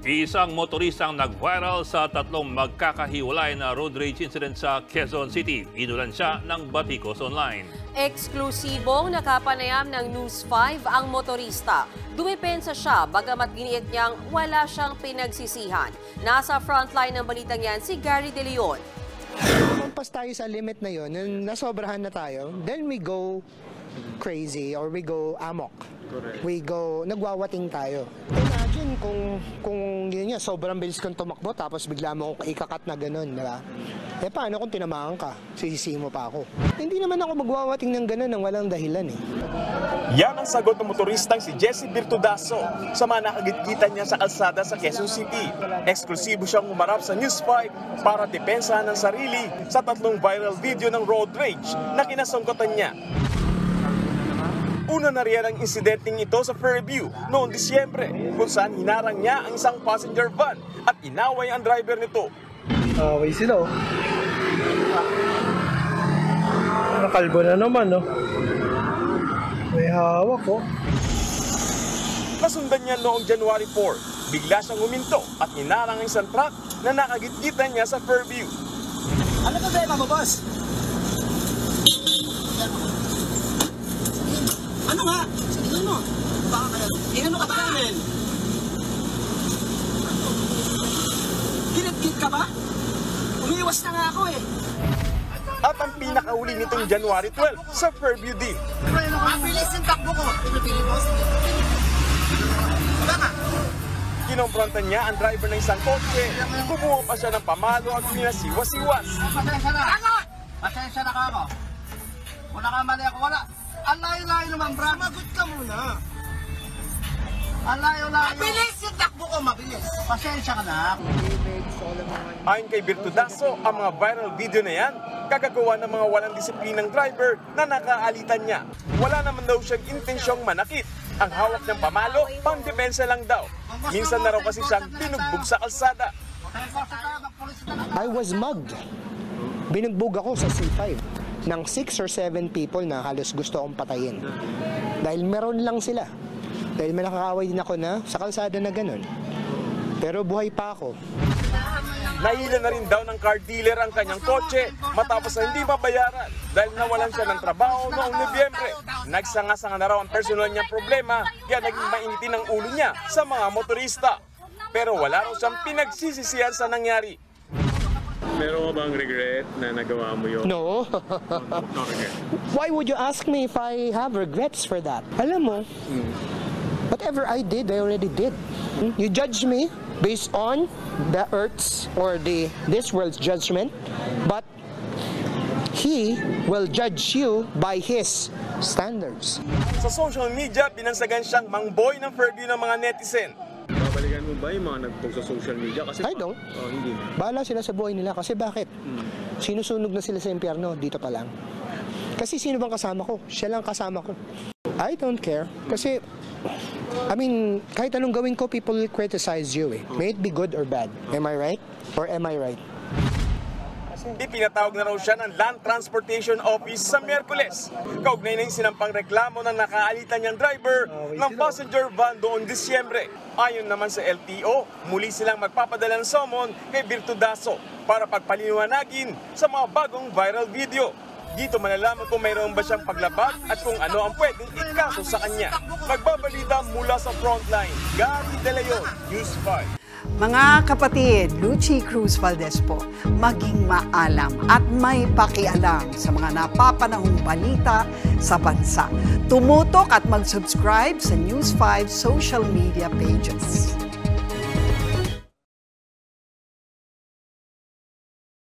Isang motoristang nag-viral sa tatlong magkakahiwalay na road rage incident sa Quezon City. Inulan siya ng batikos online. Eksklusibong nakapanayam ng News 5 ang motorista. Dumepensa siya bagamat giniit niyang wala siyang pinagsisihan. Nasa frontline ng balitang yan si Gary De Leon. Kumpas tayo sa limit na yun, nasobrahan na tayo, then we go crazy or we go amok. Correct. We go, nagwawating tayo. Imagine kung yun nga, sobrang bilis kong tumakbo tapos bigla mo kong ikakat na ganun, di ba? Eh paano kung tinamaan ka? Sisisi mo pa ako. Hindi naman ako magwawating ng ganun nang walang dahilan eh. Yan ang sagot ng motoristang si Jesse Birtudaso sa mga nakagitgitan niya sa kalsada sa Quezon City. Eksklusibo siyang umarap sa News 5 para depensahan ng sarili sa tatlong viral video ng road rage na kinasangkutan niya. Una na riyan ang insidenteng ito sa Fairview noong Disyembre kung saan hinarang niya ang isang passenger van at inaway ang driver nito. Away sila oh. Nakalbo na naman oh. May hawak oh. Nasundan niya noong January 4. Bigla siyang huminto at hinarang ang isang truck na nakagitgitan niya sa Fairview. Ano problema mo, boss? Ano nga? Sabihin mo. Baka ka lang. Inano ka ba namin? Ginit-git ka ba? Umiiwas na nga ako eh. At ang pinakauli nitong January 12 sa Fairview din. Mabilis yung takbo ko. Pinipili mo? Wala ka. Kinomprontan niya ang driver ng isang kotse. Kumuha pa siya ng pamalo at pinasiwas-iwas. Pasensya na. Pasensya na ka ako. Kung nakamali ako, wala. Ang layo-layo naman, bro. Magot ka muna. Ang layo-layo. Mabilis yung takbo ko, mabilis. Pasensya ka na. Ayon kay Birtudaso, ang mga viral video na yan, kagagawa ng mga walang disiplinang driver na nakaalitan niya. Wala naman daw siyang intensyong manakit. Ang hawak ng pamalo, pang-depensa lang daw. Minsan na raw kasi siyang binugbog sa kalsada. I was mugged. Binugbog ako sa C5 ng 6 or 7 people na halos gusto akong patayin. Dahil meron lang sila. Dahil may nakakaway din ako na sa kalsada na ganun. Pero buhay pa ako. Nahila na rin daw ng car dealer ang kanyang kotse matapos na hindi mabayaran dahil nawalan siya ng trabaho noong Nobyembre. Nagsanga-sanga na raw ang personal niyang problema kaya naging mainitin ang ulo niya sa mga motorista. Pero wala raw siyang pinagsisisihan sa nangyari. Meron ka bang regret na nagawa mo yun? No. No regret. Why would you ask me if I have regrets for that? Alam mo, whatever I did, I already did. You judge me based on the earth's or this world's judgment, but He will judge you by His standards. Sa social media, binansagan siyang mangboy ng Fairview ng mga netizen. Babalikan mo ba yung mga nag-post sa social media? Kasi I don't. Oh, hindi na. Bahala sila sa buhay nila. Kasi bakit? Sinusunog na sila sa impyerno, dito pa lang. Kasi sino bang kasama ko? Siya lang kasama ko. I don't care. Kasi, I mean, kahit anong gawin ko, people will criticize you eh. May it be good or bad. Am I right? Or am I right? Ipinatawag na raw siya ng Land Transportation Office sa Miyerkules. Kaugnay na yung sinampang reklamo ng nakaalitan niyang driver ng passenger van doon Disyembre. Ayon naman sa LTO, muli silang magpapadala ng summon kay Birtudaso para pagpaliwanagin sa mga bagong viral video. Dito malalaman kung mayroon ba siyang paglabag at kung ano ang pwedeng ikaso sa kanya. Magbabalita mula sa frontline, Gary De Leon, News 5. Mga kapatid, Lucy Cruz Valdez po, maging maalam at may pakialam sa mga napapanahong balita sa bansa. Tumutok at mag-subscribe sa News 5 social media pages.